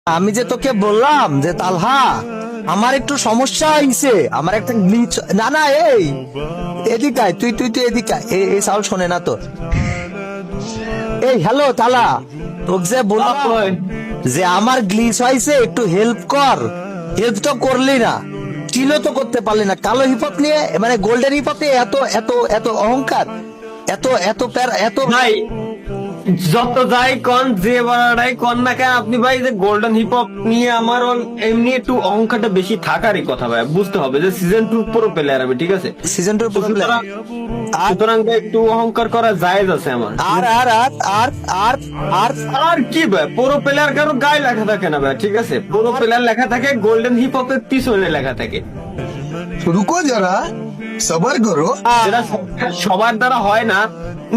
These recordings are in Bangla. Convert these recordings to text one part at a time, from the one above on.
আমি যে তোকে বললাম যে তালহা আমার একটু সমস্যা হইছে, আমার একটা গ্লিচ। না না, এই এদিকে আয়, তুই তুই তুই এদিকে আয়। এই সাউন্ড শোনে না তোর। এই হ্যালো তালা, তোকে যে বললাম যে আমার গ্লিচ হয়েছে, একটু হেল্প কর। হেল্প তো করলি না, চিলো তো করতে পারলি না। কালো হিপহপ নিয়ে মানে গোল্ডেন হিপহপ নিয়ে এত এত এত অহংকার, এত এত এত ভাই যত যাই কন যে বাড়াই কন না কেন, আপনি ভাই যে গোল্ডেন হিপ হপ নিয়ে আমার এমনি একটু অহংকারটা বেশি থাকারই কথা ভাই। বুঝতে হবে যে সিজন 2 পুরো প্লেয়ার আমি, ঠিক আছে? সিজন 2 সুতরাং ভাই একটু অহংকার করা জায়েজ আছে আমার। আর আর আর আর আর আর আর কি ভাই, পুরো প্লেয়ার কারো গায়ে লেখা থাকে না ভাই, ঠিক আছে? পুরো প্লেয়ার লেখা থাকে গোল্ডেন হিপ হপের পিছনে লেখা থাকে। रुको जरा सबर करो। যেটা সবার দ্বারা হয় না।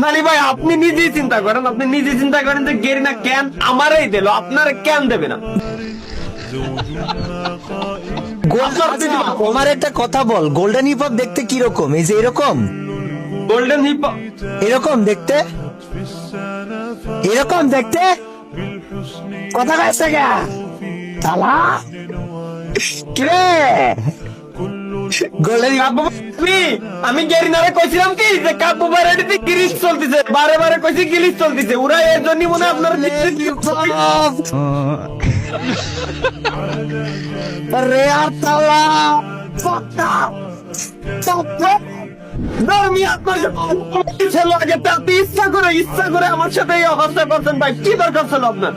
নালি ভাই আপনি নিজেই চিন্তা করেন, আপনি নিজেই চিন্তা করেন যে গেরিনা কেন আমারই দিল, আপনার কেন দেবে না? আমার একটা কথা বল, গোল্ডেন হিপ হপ দেখতে কিরকম? এই যে এরকম গোল্ডেন হিপ হপ এরকম দেখতে, এরকম দেখতে কথা কাছে গা তালা কে গোল্ডেন হিপ হপ। আমি গেরিনারে কইছিলাম কি যে কাব্য বাড়িতে গিরিশ চলতেছে, বারে বারে কইছি গিরিশ চলতেছে, ওরা এর জন্য মনে হয় আপনার আরে আর তালা আমি আপনার ছিল আগে, আপনি ইচ্ছা করে আমার সাথে এই অবস্থা করছেন ভাই। কি দরকার ছিল আপনার?